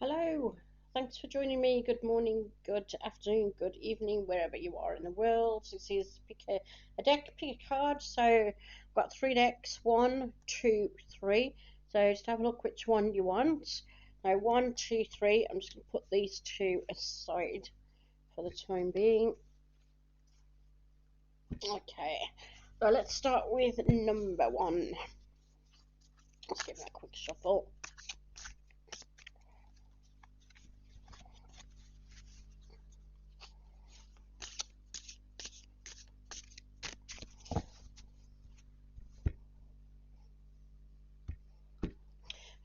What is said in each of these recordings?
Hello, thanks for joining me. Good morning, good afternoon, good evening, wherever you are in the world. This is a deck, pick a card. So I've got three decks, one, two, three. So just have a look which one you want. Now, one, two, three. I'm just going to put these two aside for the time being. Okay, so let's start with number one. Let's give it a quick shuffle.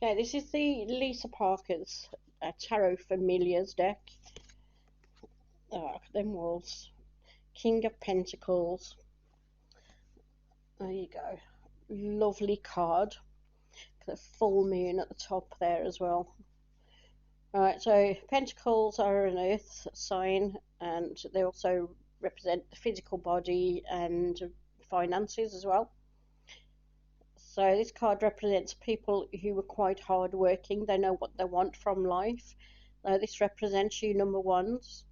Yeah, this is the Lisa Parker's Tarot Familiars deck. Them walls. King of Pentacles. There you go. Lovely card. The full moon at the top there as well. Alright, so Pentacles are an earth sign and they also represent the physical body and finances as well. So this card represents people who are quite hard working. They know what they want from life. This represents you number ones.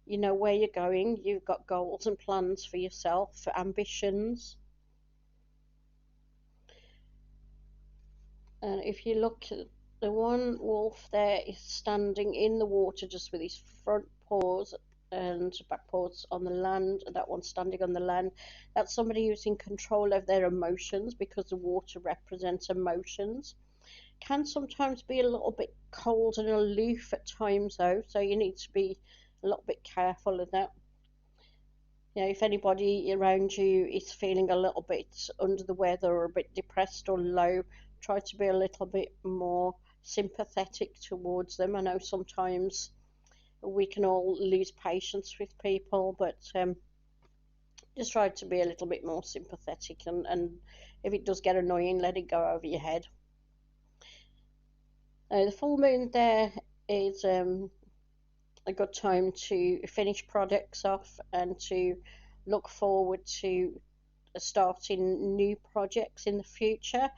You know where you're going. You've got goals and plans for yourself, for ambitions. And if you look at the one wolf there is standing in the water just with his front paws and back paws on the land, and that one's standing on the land. That's somebody who's in control of their emotions, because the water represents emotions. Can sometimes be a little bit cold and aloof at times though, so you need to be a little bit careful of that. You know, if anybody around you is feeling a little bit under the weather or a bit depressed or low, try to be a little bit more sympathetic towards them. I know sometimes we can all lose patience with people, but just try to be a little bit more sympathetic, and if it does get annoying, let it go over your head. The full moon there is a good time to finish projects off and to look forward to starting new projects in the future.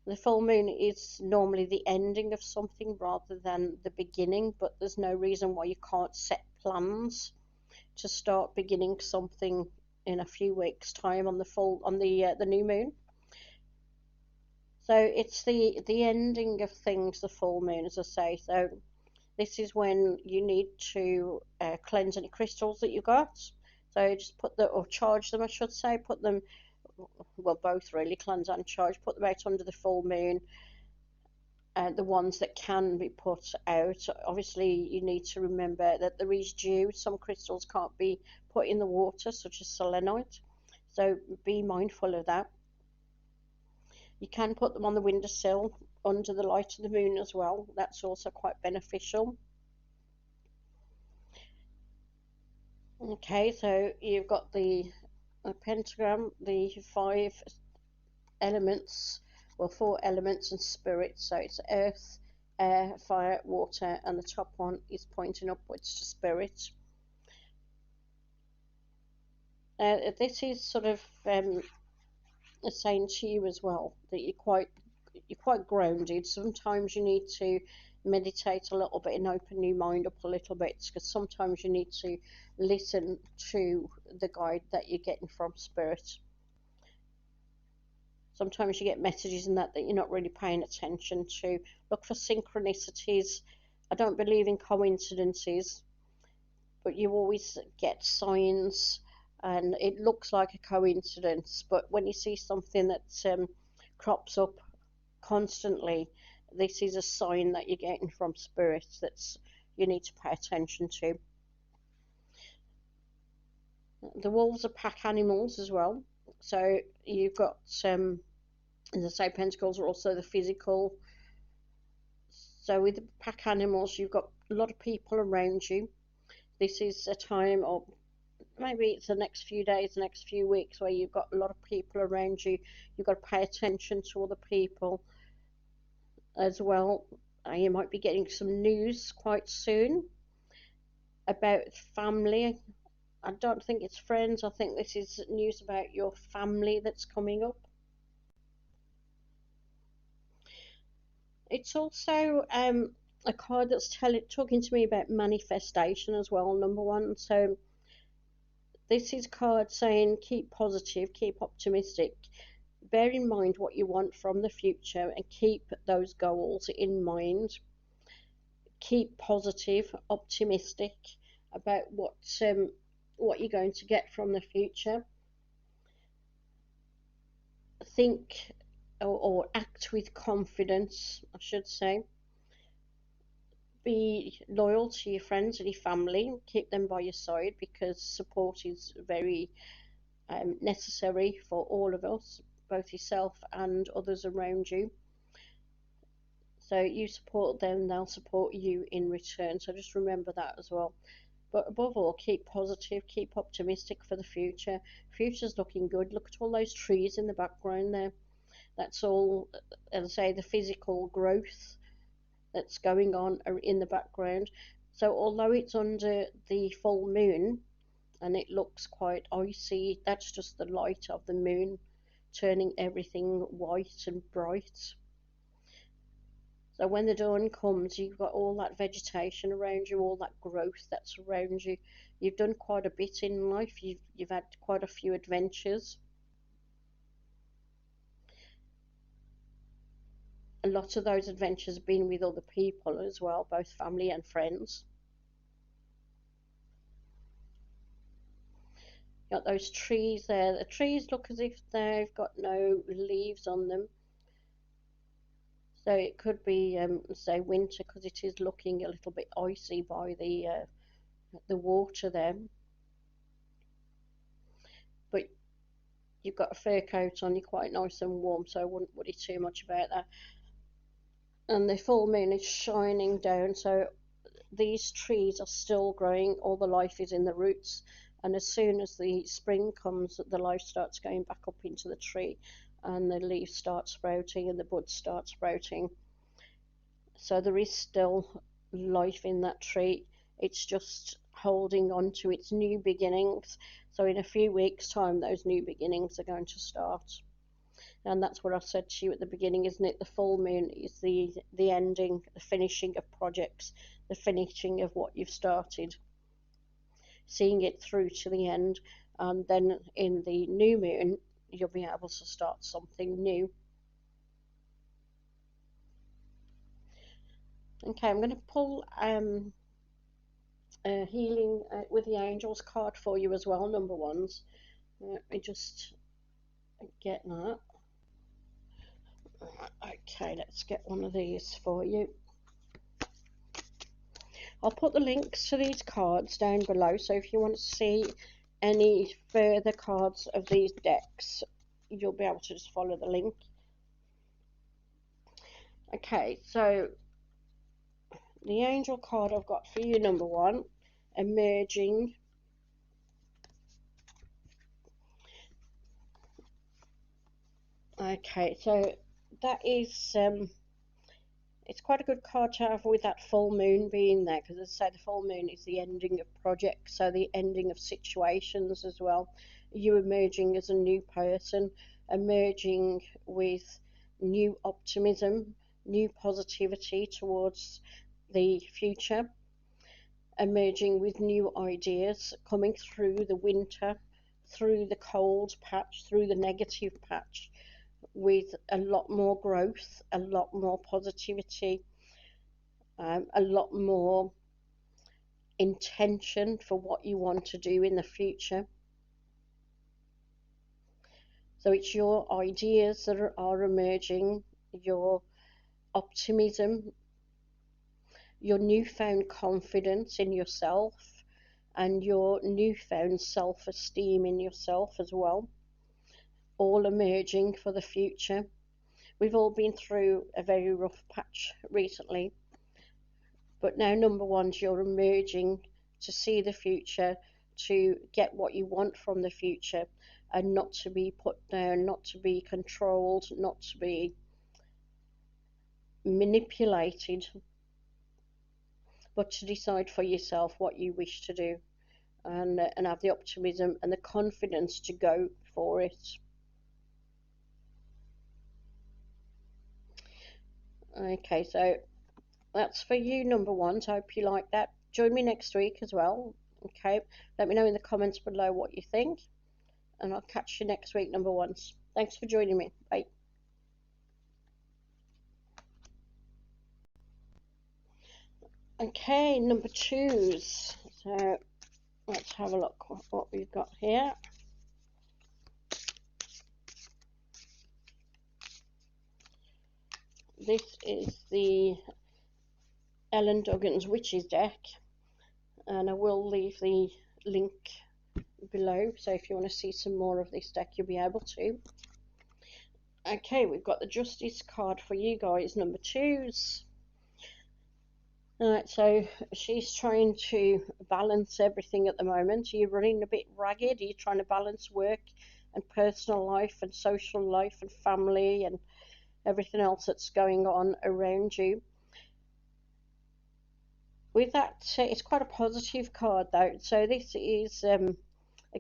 The full moon is normally the ending of something rather than the beginning, but there's no reason why you can't set plans to start beginning something in a few weeks' time on the new moon. So it's the ending of things, the full moon, as I say. So this is when you need to cleanse any crystals that you got. So just put them, or charge them, I should say, put them, well, both really, cleanse and charge, put them out under the full moon. The ones that can be put out, obviously you need to remember that there is dew. Some crystals can't be put in the water, such as selenite, so be mindful of that. You can put them on the windowsill under the light of the moon as well. That's also quite beneficial. Okay, so you've got the pentagram, the 5 elements, well, 4 elements and spirits. So it's earth, air, fire, water, and the top one is pointing upwards to spirit. This is sort of saying to you as well that you're quite grounded. Sometimes you need to meditate a little bit and open your mind up a little bit, because sometimes you need to listen to the guide that you're getting from spirit. Sometimes you get messages and that you're not really paying attention to. Look for synchronicities. I don't believe in coincidences, but you always get signs, and it looks like a coincidence, but when you see something that crops up constantly, this is a sign that you're getting from spirit that's you need to pay attention to. The wolves are pack animals as well, so you've got as I say, pentacles are also the physical. So with the pack animals, you've got a lot of people around you. This is a time, or maybe it's the next few days, the next few weeks, where you've got a lot of people around you. You've got to pay attention to other people as well. You might be getting some news quite soon about family. I don't think it's friends. I think this is news about your family that's coming up. It's also a card that's talking to me about manifestation as well, number one. So this is a card saying keep positive, keep optimistic. Bear in mind what you want from the future and keep those goals in mind. Keep positive, optimistic about what you're going to get from the future. Think or act with confidence, I should say. Be loyal to your friends and your family. Keep them by your side because support is very necessary for all of us, both yourself and others around you. So you support them, they'll support you in return. So just remember that as well. But above all, keep positive, keep optimistic for the future. Future's looking good. Look at all those trees in the background there. That's all, as I say, the physical growth that's going on in the background. So although it's under the full moon and it looks quite icy, that's just the light of the moon turning everything white and bright. So when the dawn comes, you've got all that vegetation around you, all that growth that's around you. You've done quite a bit in life. You've had quite a few adventures. A lot of those adventures have been with other people as well, both family and friends. Got those trees there. The trees look as if they've got no leaves on them. So it could be, say, winter because it is looking a little bit icy by the water there. But you've got a fur coat on, you're quite nice and warm, so I wouldn't worry too much about that. And the full moon is shining down, so these trees are still growing, all the life is in the roots, and as soon as the spring comes, the life starts going back up into the tree, and the leaves start sprouting and the buds start sprouting. So there is still life in that tree. It's just holding on to its new beginnings. So in a few weeks' time, those new beginnings are going to start. And that's what I said to you at the beginning, isn't it? The full moon is the ending, the finishing of projects, the finishing of what you've started, seeing it through to the end. And then in the new moon, you'll be able to start something new. Okay, I'm going to pull a healing with the angels card for you as well, number ones. Let me just get that. Okay, let's get one of these for you. I'll put the links to these cards down below, so if you want to see any further cards of these decks, you'll be able to just follow the link. Okay, so the angel card I've got for you, number one, emerging. Okay, so that is it's quite a good card to have with that full moon being there, because as I say, the full moon is the ending of projects, so the ending of situations as well. You emerging as a new person, emerging with new optimism, new positivity towards the future, emerging with new ideas, coming through the winter, through the cold patch, through the negative patch, with a lot more growth, a lot more positivity, a lot more intention for what you want to do in the future. So it's your ideas that are emerging, your optimism, your newfound confidence in yourself, and your newfound self-esteem in yourself as well, all emerging for the future. We've all been through a very rough patch recently, but now, number one's, you're emerging to see the future, to get what you want from the future, and not to be put down, not to be controlled, not to be manipulated, but to decide for yourself what you wish to do, and have the optimism and the confidence to go for it. Okay, so That's for you, number ones. I hope you like that. Join me next week as well. Okay. Let me know in the comments below what you think. And I'll catch you next week, number ones. Thanks for joining me. Bye. Okay, number twos. So let's have a look what we've got here. This is the Ellen Dugan's Witches deck, and I will leave the link below, so if you want to see some more of this deck, you'll be able to. Okay, we've got the Justice card for you guys, number twos. Alright, so she's trying to balance everything at the moment. Are you running a bit ragged? Are you trying to balance work and personal life and social life and family and everything else that's going on around you? With that, it's quite a positive card though. So this is a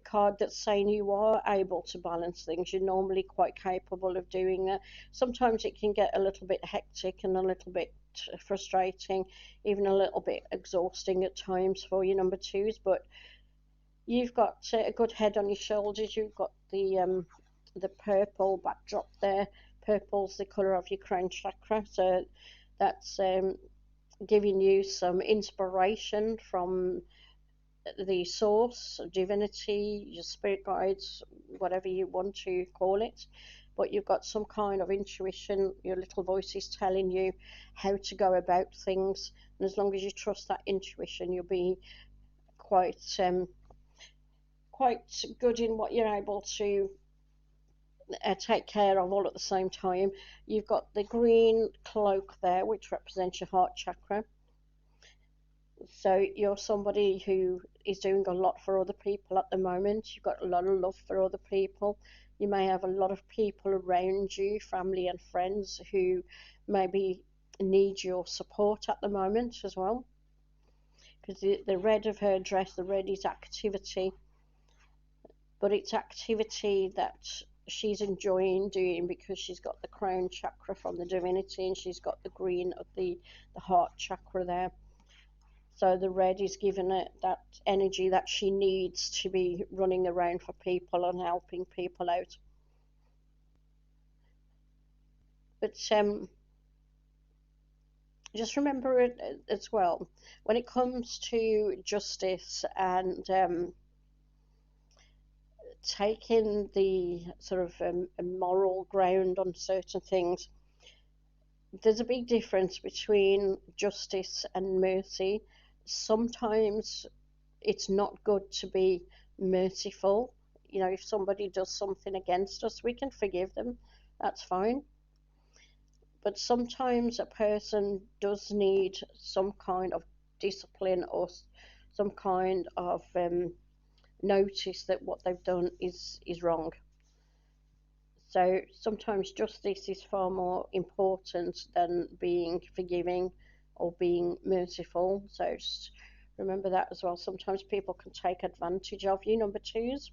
card that's saying you are able to balance things. You're normally quite capable of doing that. Sometimes it can get a little bit hectic and a little bit frustrating, even a little bit exhausting at times for your number twos, but you've got a good head on your shoulders. You've got the purple backdrop there. Purple's the colour of your crown chakra, so that's giving you some inspiration from the source, divinity, your spirit guides, whatever you want to call it. But you've got some kind of intuition. Your little voice is telling you how to go about things, and as long as you trust that intuition, you'll be quite quite good in what you're able to take care of all at the same time. You've got the green cloak there, which represents your heart chakra. So you're somebody who is doing a lot for other people at the moment. You've got a lot of love for other people. You may have a lot of people around you, family and friends, who maybe need your support at the moment as well. Because the red of her dress, the red is activity, but it's activity that she's enjoying doing because she's got the crown chakra from the divinity, and she's got the green of the heart chakra there. So the red is giving it that energy that she needs to be running around for people and helping people out. But just remember it as well, when it comes to justice and taking the sort of a moral ground on certain things, there's a big difference between justice and mercy. Sometimes it's not good to be merciful. You know, if somebody does something against us, we can forgive them. That's fine. But sometimes a person does need some kind of discipline or some kind of notice that what they've done is wrong. So sometimes justice is far more important than being forgiving or being merciful. So just remember that as well. Sometimes people can take advantage of you, number twos,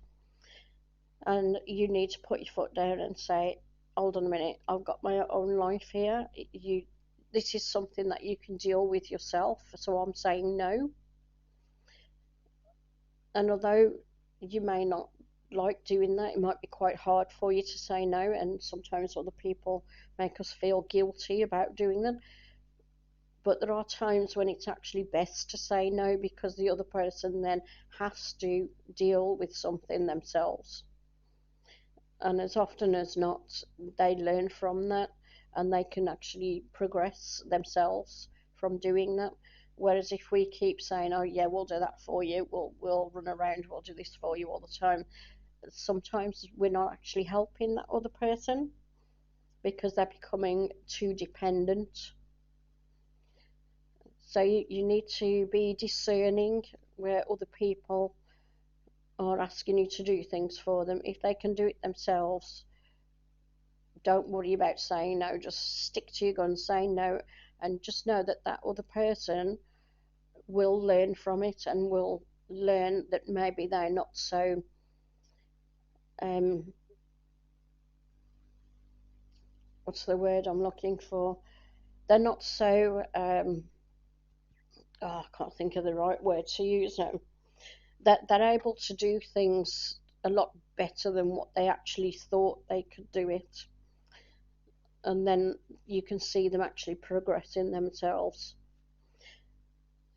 and you need to put your foot down and say, hold on a minute, I've got my own life here. This is something that you can deal with yourself, so I'm saying no. And although you may not like doing that, it might be quite hard for you to say no, and sometimes other people make us feel guilty about doing them. But there are times when it's actually best to say no, because the other person then has to deal with something themselves. And as often as not, they learn from that and they can actually progress themselves from doing that. Whereas if we keep saying, oh yeah, we'll do that for you, we'll run around, we'll do this for you all the time, sometimes we're not actually helping that other person because they're becoming too dependent. So you need to be discerning where other people are asking you to do things for them. If they can do it themselves, don't worry about saying no. Just stick to your guns, say no, and just know that that other person will learn from it and will learn that maybe they're not so what's the word I'm looking for? they're not so I can't think of the right word to use now. That they're able to do things a lot better than what they actually thought they could do it, and then you can see them actually progressing themselves.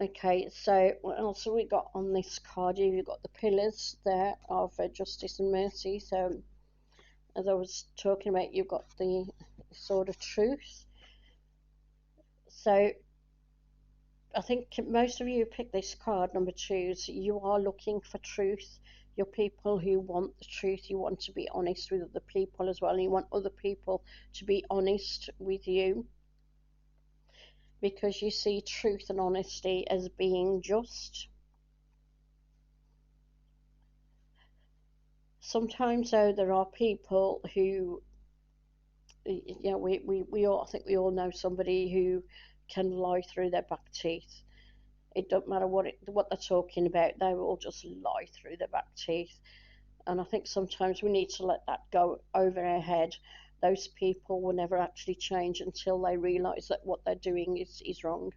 Okay, so what else have we got on this card? You've got the pillars there of justice and mercy. So, as I was talking about, you've got the sword of truth. So, I think most of you picked this card, number two. So you are looking for truth. You're people who want the truth. You want to be honest with other people as well. And you want other people to be honest with you, because you see truth and honesty as being just. Sometimes, though, there are people who, you know, we all, I think we all know somebody who can lie through their back teeth. It don't matter what they're talking about, they will just lie through their back teeth. And I think sometimes we need to let that go over our head. Those people will never actually change until they realise that what they're doing is wrong.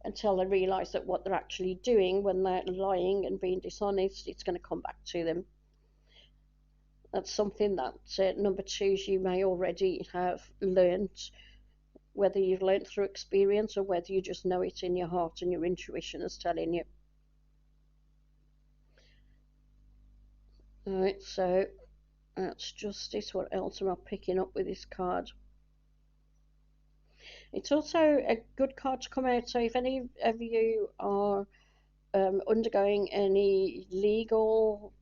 Until they realise that what they're actually doing when they're lying and being dishonest, it's going to come back to them. That's something that number twos you may already have learnt, whether you've learnt through experience or whether you just know it in your heart and your intuition is telling you. Alright, so that's justice. What else am I picking up with this card? It's also a good card to come out. So if any of you are undergoing any legal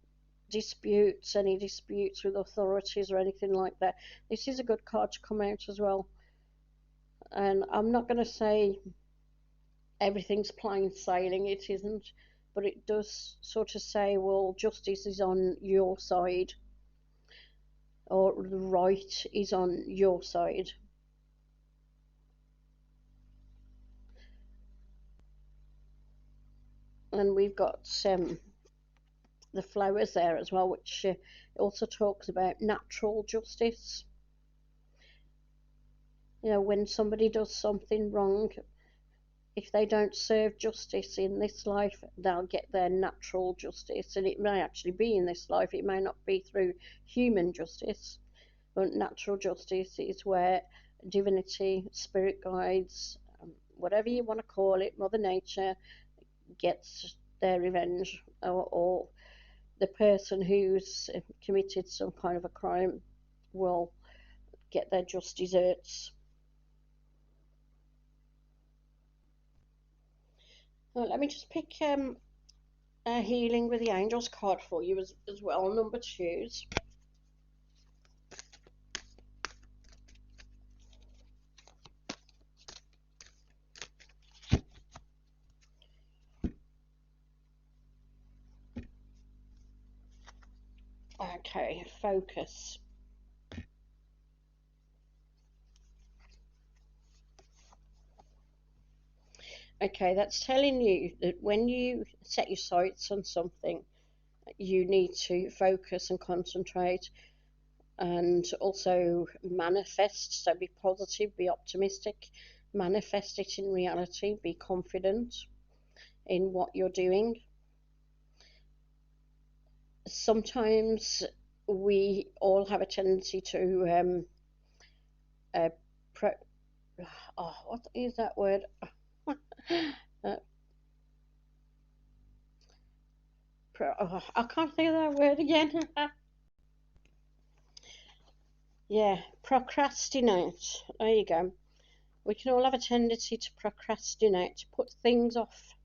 disputes, any disputes with authorities or anything like that, this is a good card to come out as well. And I'm not going to say everything's plain sailing, it isn't, but it does sort of say, well, justice is on your side, or the right is on your side. And we've got the flowers there as well, which also talks about natural justice. You know, when somebody does something wrong, if they don't serve justice in this life, they'll get their natural justice. And it may actually be in this life, it may not be through human justice, but natural justice is where divinity, spirit guides, whatever you want to call it, Mother Nature gets their revenge, or the person who's committed some kind of a crime will get their just desserts. Well, let me just pick a healing with the angels card for you as well, number twos. Okay, focus. Okay, that's telling you that when you set your sights on something, you need to focus and concentrate, and also manifest. So be positive, be optimistic, manifest it in reality, be confident in what you're doing. Sometimes we all have a tendency to uh, what is that word? uh, I can't think of that word again. Yeah, procrastinate. There you go. We can all have a tendency to procrastinate, to put things off.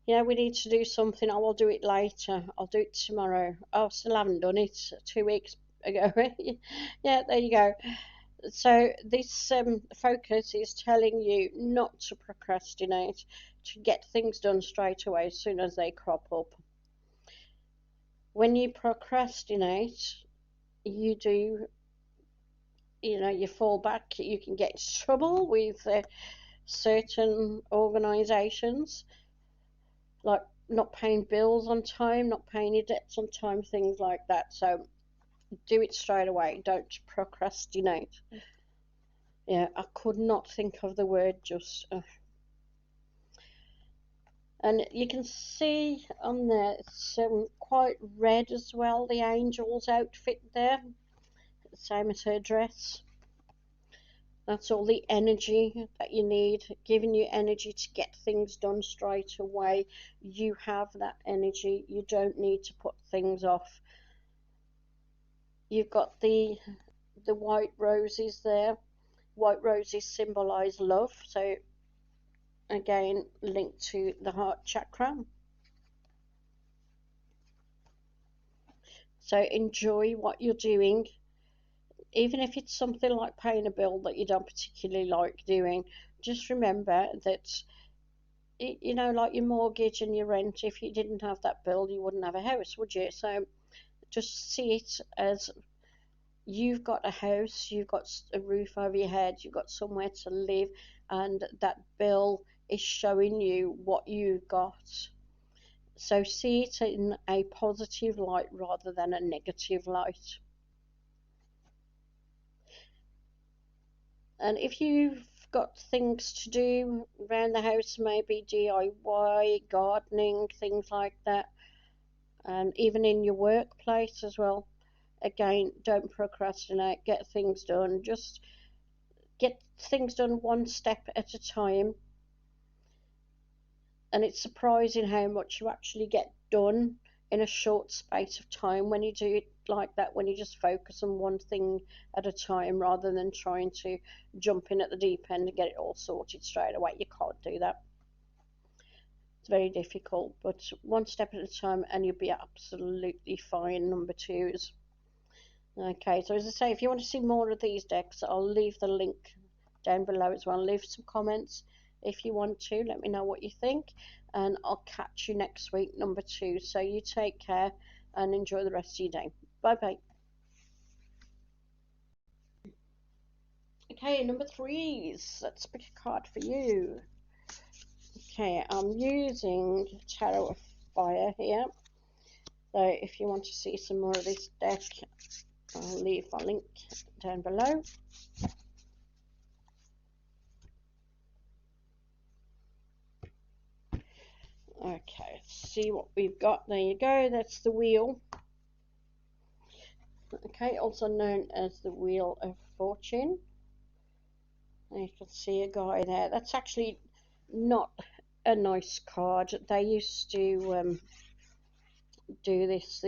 Yeah, we need to do something. I will do it later. I'll do it tomorrow. Oh, still haven't done it 2 weeks ago. Yeah, there you go. So this focus is telling you not to procrastinate, to get things done straight away as soon as they crop up. When you procrastinate, you do, you know, you fall back. You can get into trouble with certain organisations, like not paying bills on time, not paying your debts on time, things like that. So do it straight away. Don't procrastinate. Yeah, I could not think of the word just. And you can see on there some quite red as well, the angel's outfit there, same as her dress. That's all the energy that you need, giving you energy to get things done straight away. You have that energy. You don't need to put things off. You've got the white roses there. White roses symbolize love, so again linked to the heart chakra. So enjoy what you're doing, even if it's something like paying a bill that you don't particularly like doing. Just remember that, you know, like your mortgage and your rent, if you didn't have that bill, you wouldn't have a house, would you? So just see it as you've got a house, you've got a roof over your head, you've got somewhere to live, and that bill is showing you what you've got. So see it in a positive light rather than a negative light. And if you've got things to do around the house, maybe DIY, gardening, things like that, and even in your workplace as well, again, don't procrastinate, get things done. Just get things done one step at a time. And it's surprising how much you actually get done in a short space of time when you do it like that, when you just focus on one thing at a time rather than trying to jump in at the deep end and get it all sorted straight away. You can't do that. It's very difficult, but one step at a time and you'll be absolutely fine. Number twos. Okay, so as I say, if you want to see more of these decks, I'll leave the link down below as well. Leave some comments if you want to. Let me know what you think, and I'll catch you next week, number two. So you take care and enjoy the rest of your day. Bye bye. Okay, number threes. Let's pick a card for you. Okay, I'm using Tarot of Fire here. So if you want to see some more of this deck, I'll leave a link down below. Okay, let's see what we've got. There you go, that's the wheel. Okay, also known as the Wheel of Fortune. And you can see a guy there. That's actually not a nice card. They used to do this.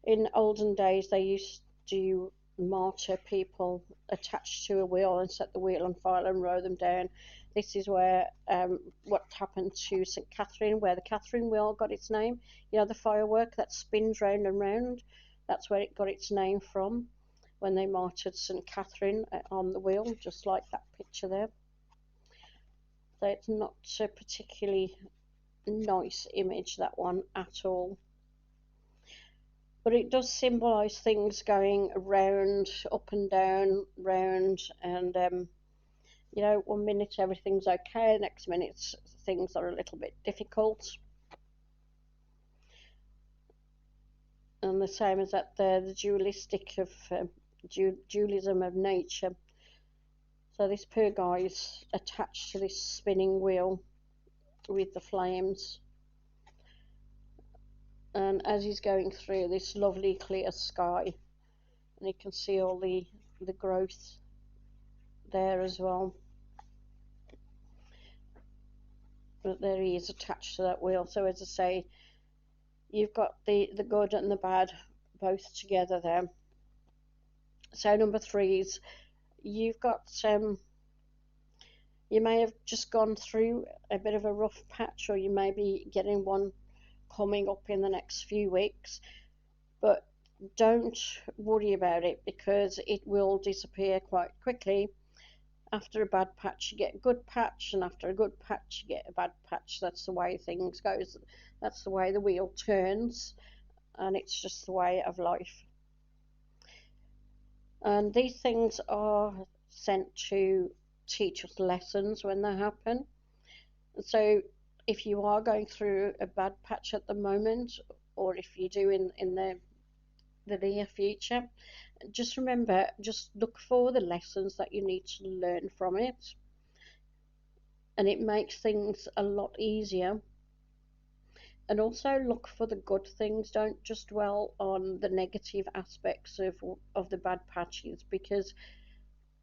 In olden days, they used to martyr people attached to a wheel and set the wheel on fire and row them down. This is where what happened to St. Catherine, where the Catherine wheel got its name. You know, the firework that spins round and round. That's where it got its name from, when they martyred St. Catherine on the wheel, just like that picture there. So it's not a particularly nice image, that one, at all. But it does symbolise things going round, up and down, round, and you know, one minute everything's okay, next minute things are a little bit difficult. And the same as that there, the dualistic of dualism of nature. So this poor guy's attached to this spinning wheel with the flames. And as he's going through this lovely clear sky, and you can see all the growth there as well. But there he is attached to that wheel. So as I say, you've got the good and the bad both together there. So number threes, you've got you may have just gone through a bit of a rough patch, or you may be getting one coming up in the next few weeks, but don't worry about it, because it will disappear quite quickly. After a bad patch you get a good patch, and after a good patch you get a bad patch. That's the way things goes. That's the way the wheel turns, and it's just the way of life. And these things are sent to teach us lessons when they happen. So if you are going through a bad patch at the moment, or if you do in the near future, just remember, just look for the lessons that you need to learn from it, and it makes things a lot easier. And also look for the good things. Don't just dwell on the negative aspects of the bad patches, because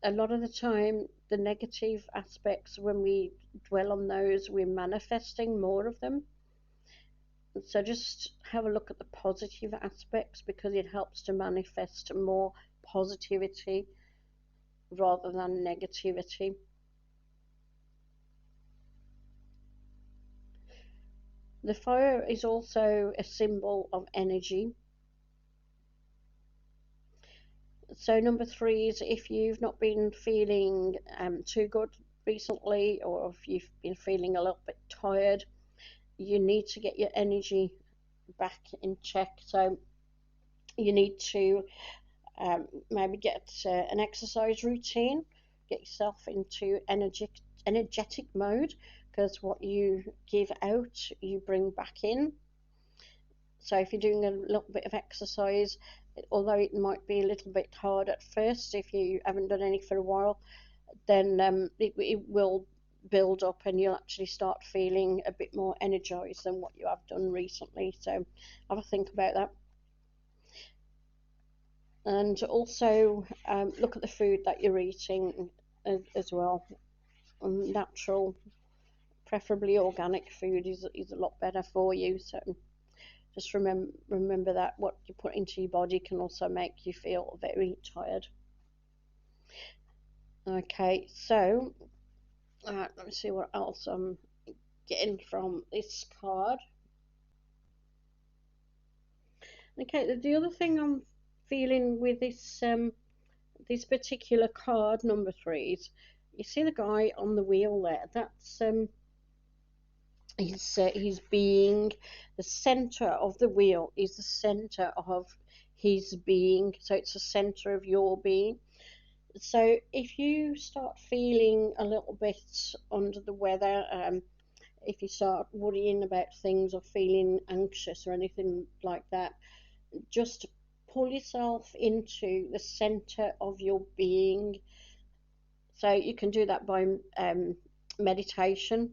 a lot of the time the negative aspects, when we dwell on those, we're manifesting more of them. So just have a look at the positive aspects, because it helps to manifest more positivity rather than negativity. The fire is also a symbol of energy. So number three is, if you've not been feeling too good recently, or if you've been feeling a little bit tired, you need to get your energy back in check. So you need to maybe get an exercise routine, get yourself into energetic mode, because what you give out, you bring back in. So if you're doing a little bit of exercise, although it might be a little bit hard at first if you haven't done any for a while, then it will build up, and you'll actually start feeling a bit more energized than what you have done recently. So have a think about that. And also look at the food that you're eating as well. Natural, preferably organic food is a lot better for you. So just remember that what you put into your body can also make you feel very tired. Okay, so let me see what else I'm getting from this card. Okay, the other thing I'm feeling with this particular card, number three, is you see the guy on the wheel there. That's his being. The center of the wheel is the center of his being. So it's the center of your being. So if you start feeling a little bit under the weather, if you start worrying about things or feeling anxious or anything like that, just pull yourself into the center of your being. So you can do that by meditation,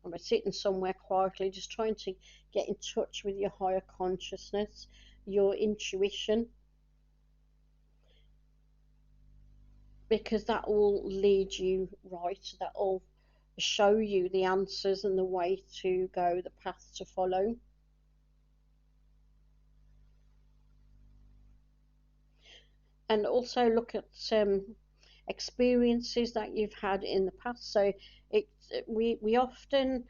or by sitting somewhere quietly, just trying to get in touch with your higher consciousness, your intuition, because that will lead you right. That will show you the answers and the way to go, the path to follow. And also look at experiences that you've had in the past. So we often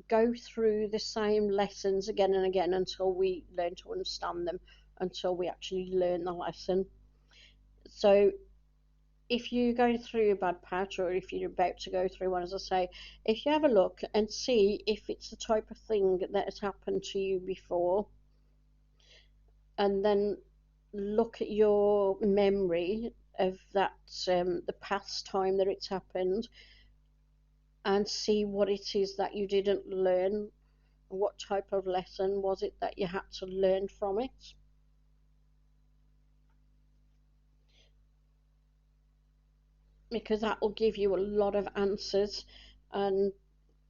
go through the same lessons again and again until we learn to understand them, until we actually learn the lesson. So if you're going through a bad patch, or if you're about to go through one, as I say, if you have a look and see if it's the type of thing that has happened to you before, and then look at your memory of that, the past time that it's happened, and see what it is that you didn't learn. What type of lesson was it that you had to learn from it? Because that will give you a lot of answers and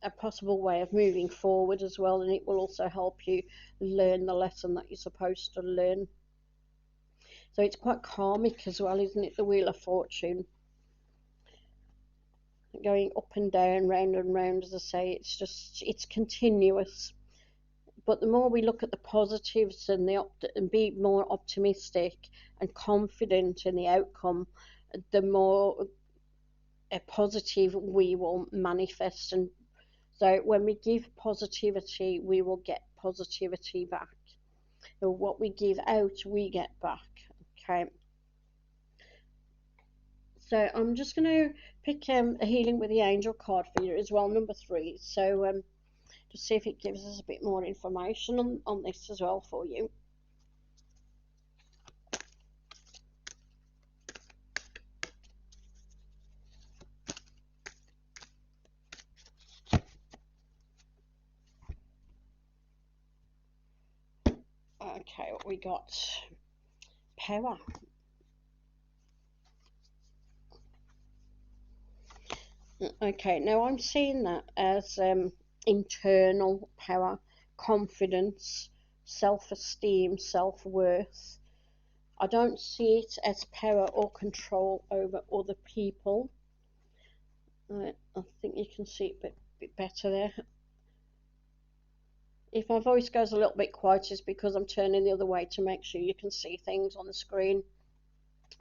a possible way of moving forward as well, and it will also help you learn the lesson that you're supposed to learn. So it's quite karmic as well, isn't it? The Wheel of Fortune, going up and down, round and round. As I say, it's continuous. But the more we look at the positives and be more optimistic and confident in the outcome, the more a positive we will manifest. And so when we give positivity, we will get positivity back. So what we give out, we get back. Okay. So I'm just going to pick a healing with the angel card for you as well, number three. So to see if it gives us a bit more information on this as well for you. Okay, what we got? Power. Okay, now I'm seeing that as internal power, confidence, self-esteem, self-worth. I don't see it as power or control over other people. Right, I think you can see it a bit better there. If my voice goes a little bit quiet, it's because I'm turning the other way to make sure you can see things on the screen.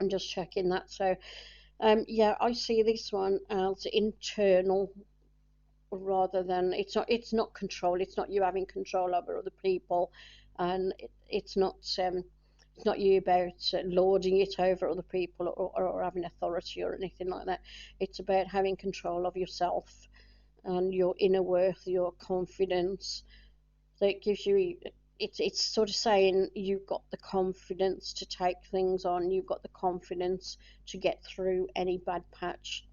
I'm just checking that. So, yeah, I see this one as internal rather than it's not control. It's not you having control over other people, and it's not you about lording it over other people, or having authority or anything like that. It's about having control of yourself and your inner worth, your confidence. So it gives you, it's sort of saying you've got the confidence to take things on, you've got the confidence to get through any bad patch.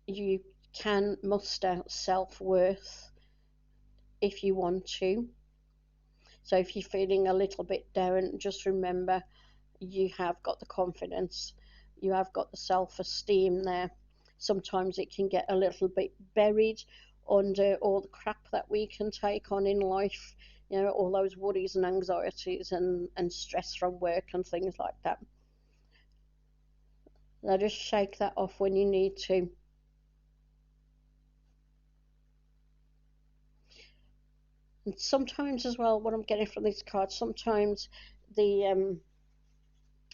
You can muster self worth if you want to. So if you're feeling a little bit down, just remember you have got the confidence, you have got the self esteem there. Sometimes it can get a little bit buried under all the crap that we can take on in life, all those worries and anxieties and stress from work and things like that. Now just shake that off when you need to. And sometimes as well, what I'm getting from these cards, sometimes the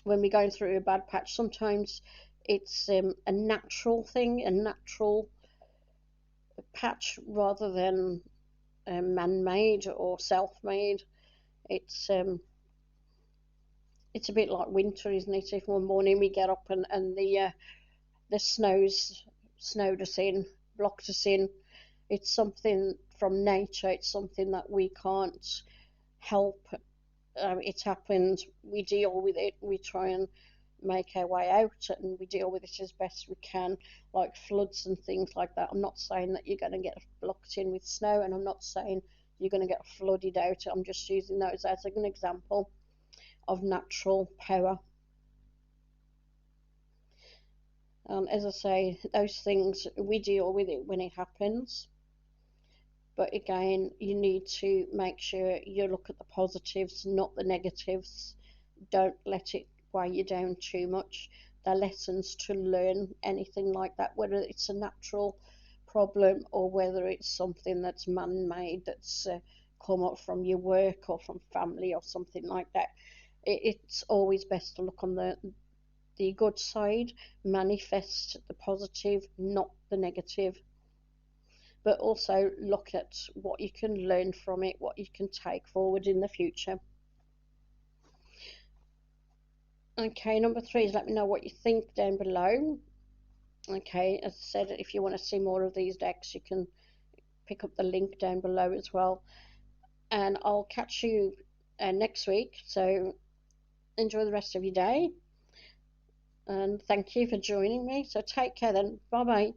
when we're going through a bad patch, sometimes it's a natural thing, a natural patch rather than man-made or self-made. It's um, it's a bit like winter, isn't it? If one morning we get up and the snowed us in, blocked us in, it's something from nature. It's something that we can't help. It happened. We deal with it. We try and make our way out, and we deal with it as best we can, like floods and things like that. I'm not saying that you're going to get blocked in with snow, and I'm not saying you're going to get flooded out. I'm just using those as an example of natural power. As I say, those things we deal with it when it happens. But again, you need to make sure you look at the positives, not the negatives. Don't let it weigh you down too much. They're lessons to learn, anything like that, whether it's a natural problem or whether it's something that's man made, that's come up from your work or from family or something like that. It's always best to look on the good side, manifest the positive, not the negative, but also look at what you can learn from it, what you can take forward in the future. Okay, number three is let me know what you think down below. Okay, as I said, if you want to see more of these decks, you can pick up the link down below as well. And I'll catch you next week. So enjoy the rest of your day. And thank you for joining me. So take care then. Bye bye.